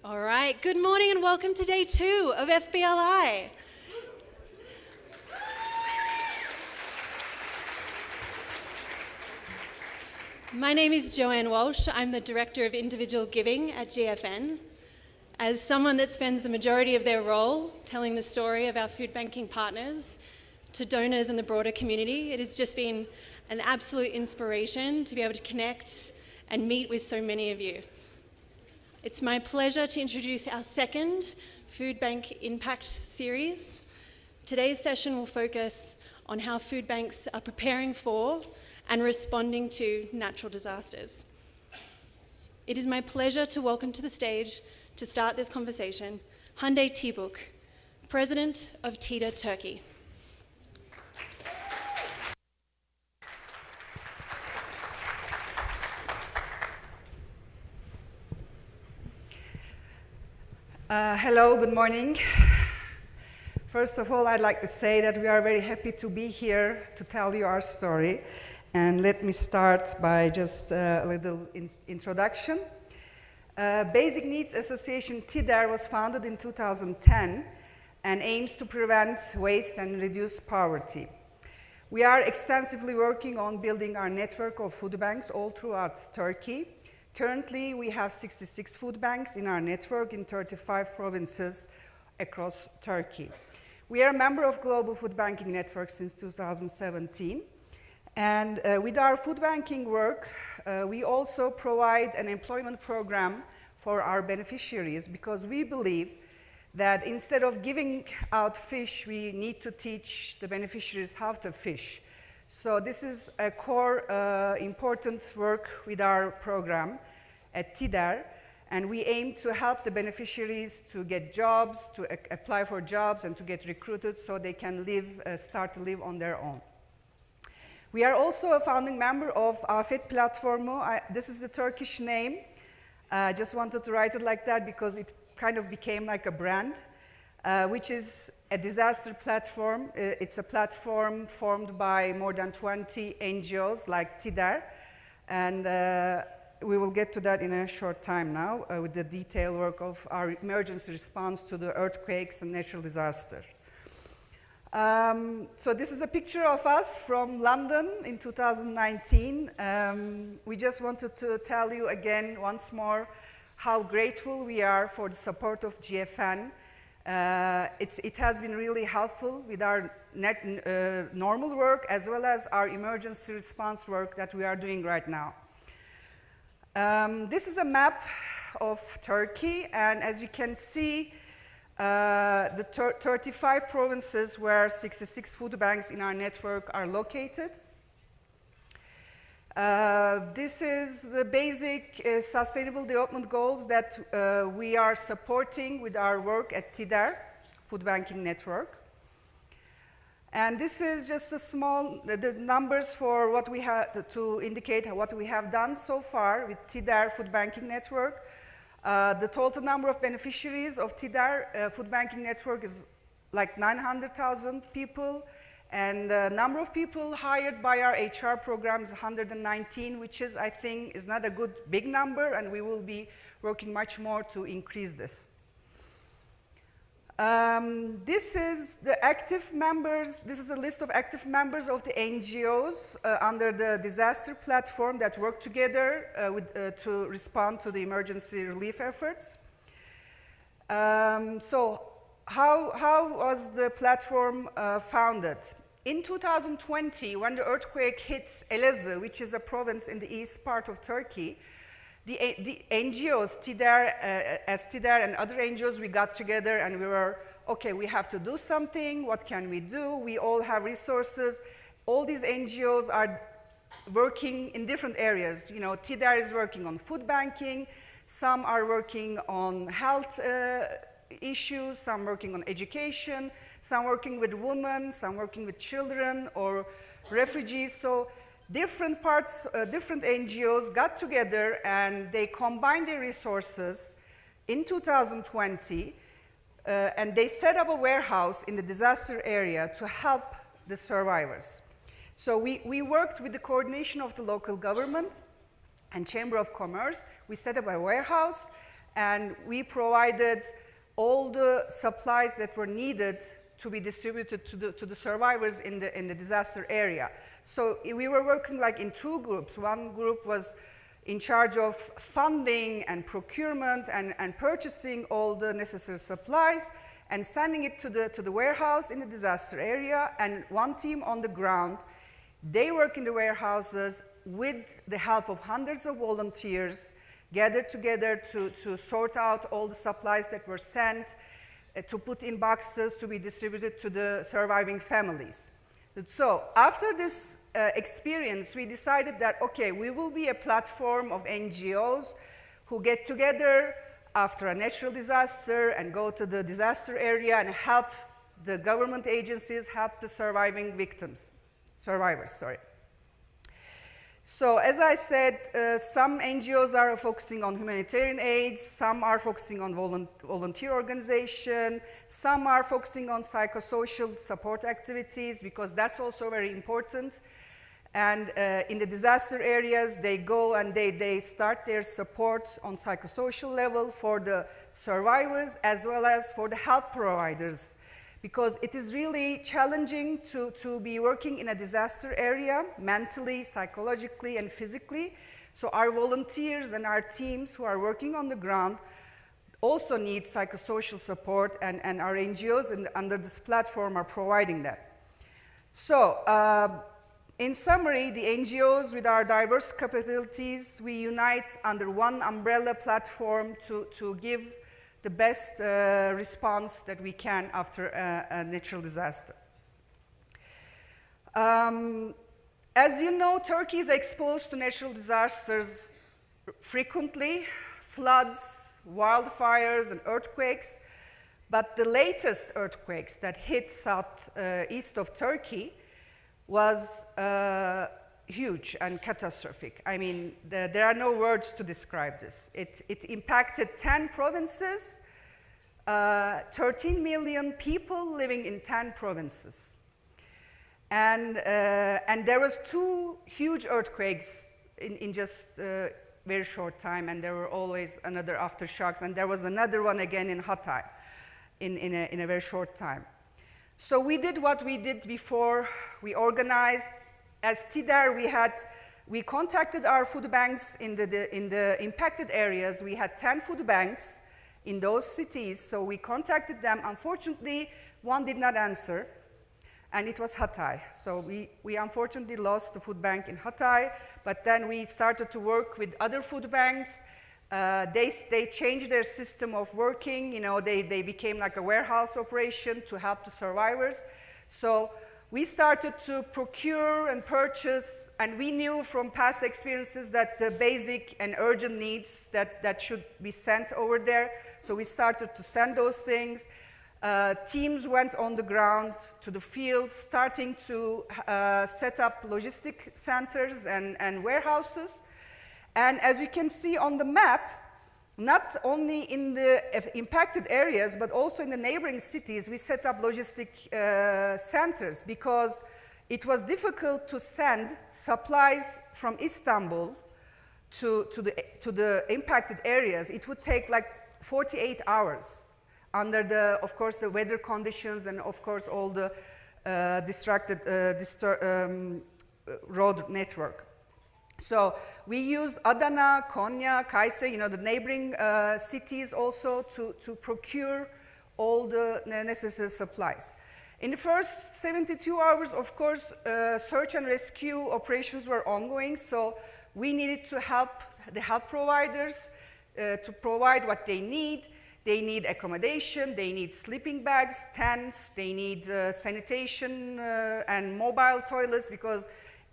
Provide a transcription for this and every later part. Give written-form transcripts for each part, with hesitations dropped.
All right, good morning and welcome to day 2 of FBLI. My name is Joanne Walsh. I'm the Director of Individual Giving at GFN. As someone that spends the majority of their role telling the story of our food banking partners to donors and the broader community, it has just been an absolute inspiration to be able to connect and meet with so many of you. It's my pleasure to introduce our second Food Bank Impact series. Today's session will focus on how food banks are preparing for and responding to natural disasters. It is my pleasure to welcome to the stage, to start this conversation, Hande Tibuk, President of TİDER Turkey. Hello, good morning. First of all, I'd like to say that we are very happy to be here to tell you our story. And let me start by just a little introduction. Basic Needs Association TİDER was founded in 2010 and aims to prevent waste and reduce poverty. We are extensively working on building our network of food banks all throughout Turkey. Currently, we have 66 food banks in our network in 35 provinces across Turkey. We are a member of Global FoodBanking Network since 2017. And with our food banking work, we also provide an employment program for our beneficiaries because we believe that instead of giving out fish, we need to teach the beneficiaries how to fish. So this is a core important work with our program at TİDER, and we aim to help the beneficiaries to get jobs, to apply for jobs, and to get recruited so they can start to live on their own. We are also a founding member of Afet Platformu'nun. This is the Turkish name. I just wanted to write it like that because it kind of became like a brand. Which is a disaster platform. It's a platform formed by more than 20 NGOs like TİDER, and we will get to that in a short time now with the detailed work of our emergency response to the earthquakes and natural disaster. So this is a picture of us from London in 2019. We just wanted to tell you again once more how grateful we are for the support of GFN. It has been really helpful with our normal work as well as our emergency response work that we are doing right now. This is a map of Turkey, and as you can see, the 35 provinces where 66 food banks in our network are located. This is the basic sustainable development goals that we are supporting with our work at TİDER, Food Banking Network. And this is just a small, the numbers for what we have, to indicate what we have done so far with TİDER Food Banking Network. The total number of beneficiaries of TİDER Food Banking Network is like 900,000 people. And the number of people hired by our HR program is 119, which is, I think, is not a good big number, and we will be working much more to increase this. This is the active members. This is a list of active members of the NGOs under the disaster platform that work together to respond to the emergency relief efforts. So how was the platform founded? In 2020, when the earthquake hit Elazığ, which is a province in the east part of Turkey, the NGOs, as TİDER and other NGOs, we got together and we were, okay, we have to do something. What can we do? We all have resources. All these NGOs are working in different areas. You know, TİDER is working on food banking. Some are working on health issues. Some working on education. Some working with women, some working with children or refugees. So different parts, different NGOs got together and they combined their resources in 2020 and they set up a warehouse in the disaster area to help the survivors. So we worked with the coordination of the local government and Chamber of Commerce. We set up a warehouse and we provided all the supplies that were needed to be distributed to the survivors in the disaster area. So we were working like in two groups. One group was in charge of funding and procurement and purchasing all the necessary supplies and sending it to the warehouse in the disaster area, and one team on the ground. They work in the warehouses with the help of hundreds of volunteers gathered together to sort out all the supplies that were sent, to put in boxes to be distributed to the surviving families. So after this experience, we decided that, okay, we will be a platform of NGOs who get together after a natural disaster and go to the disaster area and help the government agencies, help the survivors. So as I said, some NGOs are focusing on humanitarian aid, some are focusing on volunteer organization, some are focusing on psychosocial support activities, because that's also very important. And in the disaster areas, they go and they start their support on psychosocial level for the survivors as well as for the help providers, because it is really challenging to be working in a disaster area mentally, psychologically, and physically. So our volunteers and our teams who are working on the ground also need psychosocial support, and our NGOs under this platform are providing that. So in summary, the NGOs with our diverse capabilities, we unite under one umbrella platform to give the best response that we can after a natural disaster. As you know, Turkey is exposed to natural disasters frequently, floods, wildfires, and earthquakes. But the latest earthquakes that hit southeast of Turkey was huge and catastrophic. I mean, there are no words to describe this. It impacted 10 provinces, 13 million people living in 10 provinces. And there was 2 huge earthquakes in just a very short time, and there were always another aftershocks, and there was another one again in Hatay in a very short time. So we did what we did before. We organized, as TİDER, we contacted our food banks in the impacted areas. We had 10 food banks in those cities, so we contacted them. Unfortunately, one did not answer, and it was Hatay. So we unfortunately lost the food bank in Hatay, but then we started to work with other food banks. They changed their system of working. You know, they became like a warehouse operation to help the survivors. So we started to procure and purchase, and we knew from past experiences that the basic and urgent needs that should be sent over there. So we started to send those things. Teams went on the ground to the field, starting to set up logistic centers and warehouses. And as you can see on the map, not only in the impacted areas, but also in the neighboring cities, we set up logistic centers, because it was difficult to send supplies from Istanbul to the impacted areas. It would take like 48 hours under of course, the weather conditions and of course all the road network. So we used Adana, Konya, Kayseri, the neighboring cities also to procure all the necessary supplies. In the first 72 hours, of course, search and rescue operations were ongoing, so we needed to help the help providers to provide what they need. They need accommodation, they need sleeping bags, tents, they need sanitation and mobile toilets, because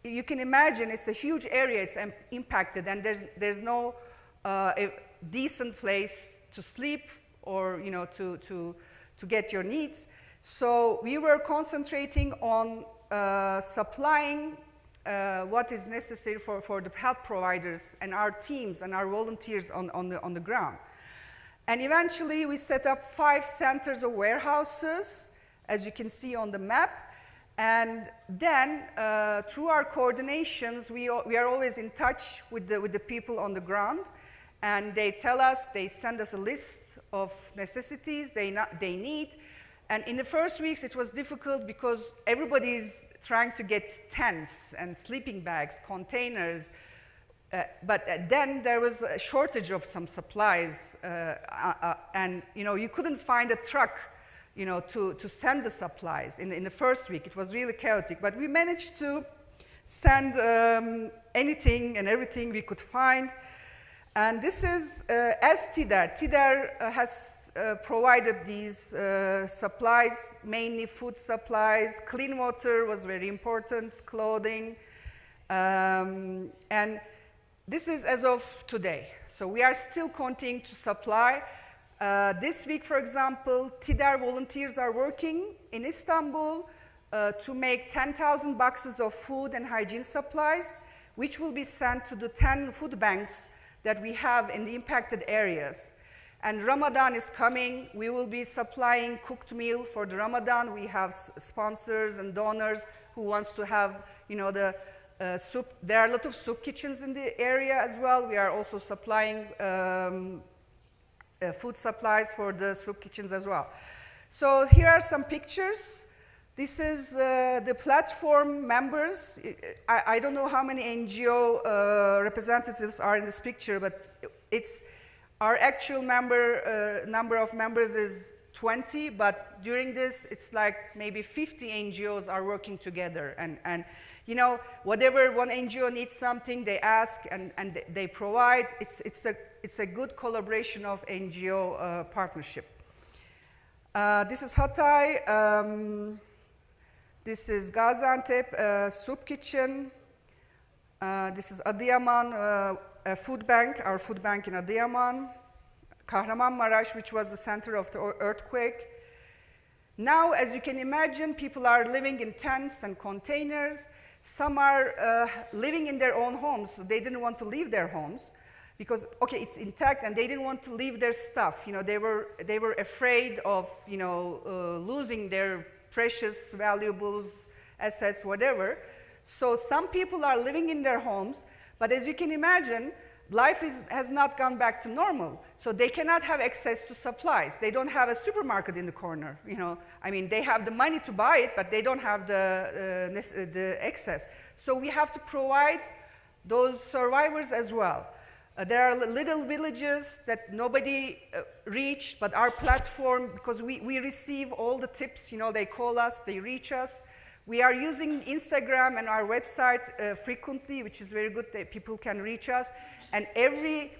you can imagine it's a huge area, it's impacted, and there's no a decent place to sleep or to get your needs. So we were concentrating on supplying what is necessary for the help providers and our teams and our volunteers on the ground. And eventually we set up 5 centers of warehouses, as you can see on the map. And then, through our coordinations, we are always in touch with the people on the ground. And they tell us, they send us a list of necessities they need. And in the first weeks, it was difficult because everybody's trying to get tents and sleeping bags, containers. But then there was a shortage of some supplies. And you couldn't find a truck to send the supplies in the first week. It was really chaotic. But we managed to send anything and everything we could find. And this is as TİDER. TİDER has provided these supplies, mainly food supplies. Clean water was very important, clothing. And this is as of today. So we are still continuing to supply. This week, for example, TİDER volunteers are working in Istanbul to make 10,000 boxes of food and hygiene supplies, which will be sent to the 10 food banks that we have in the impacted areas. And Ramadan is coming. We will be supplying cooked meal for the Ramadan. We have sponsors and donors who wants to have, the soup. There are a lot of soup kitchens in the area as well. We are also supplying food supplies for the soup kitchens as well. So here are some pictures. This is the platform members. I don't know how many NGO representatives are in this picture, but it's our actual number of members is 20, but during this, it's like maybe 50 NGOs are working together. And whatever one NGO needs something, they ask and they provide. It's a good collaboration of NGO partnership. This is Hatay. This is Gaziantep, soup kitchen. This is Adıyaman, a food bank, our food bank in Adıyaman. Kahramanmaraş, which was the center of the earthquake. Now, as you can imagine, people are living in tents and containers. Some are living in their own homes. They didn't want to leave their homes because, okay, it's intact, and they didn't want to leave their stuff. They were afraid of, losing their precious valuables, assets, whatever. So some people are living in their homes, but as you can imagine, life has not gone back to normal. So they cannot have access to supplies. They don't have a supermarket in the corner. They have the money to buy it, but they don't have the access. So we have to provide those survivors as well. There are little villages that nobody reached, but our platform, because we receive all the tips, they call us, they reach us. We are using Instagram and our website frequently, which is very good that people can reach us. And every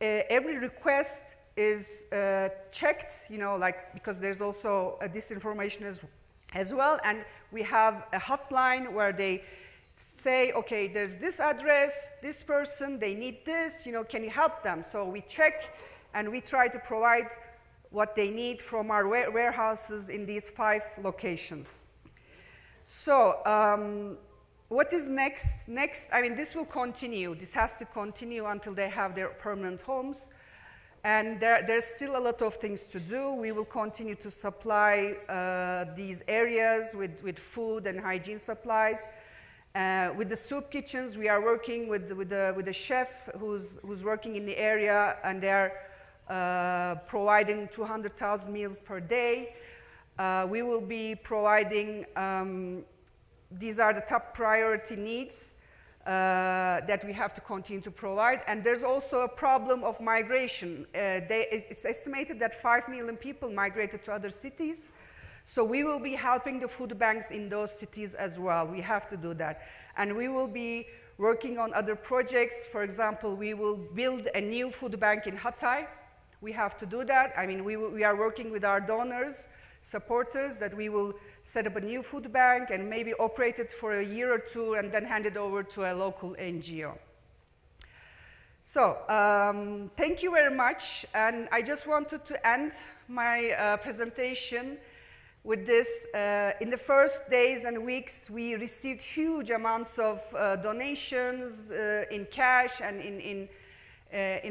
request is checked, because there's also disinformation as well. And we have a hotline where they say, okay, there's this address, this person, they need this, can you help them? So we check and we try to provide what they need from our warehouses in these 5 locations. So what is next? This will continue. This has to continue until they have their permanent homes. And there's still a lot of things to do. We will continue to supply these areas with food and hygiene supplies. With the soup kitchens, we are working with the chef who's working in the area, and they're providing 200,000 meals per day. We will be providing, these are the top priority needs that we have to continue to provide. And there's also a problem of migration. It's estimated that 5 million people migrated to other cities. So we will be helping the food banks in those cities as well. We have to do that. And we will be working on other projects. For example, we will build a new food bank in Hatay. We have to do that. We are working with our donors, supporters, that we will set up a new food bank and maybe operate it for a year or 2 and then hand it over to a local NGO. So thank you very much. And I just wanted to end my presentation with this. In the first days and weeks, we received huge amounts of donations in cash and in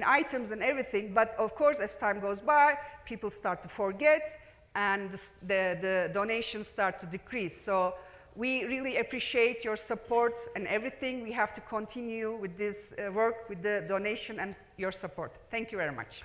items and everything. But of course, as time goes by, people start to forget, and the donations start to decrease. So we really appreciate your support and everything. We have to continue with this work, with the donation and your support. Thank you very much.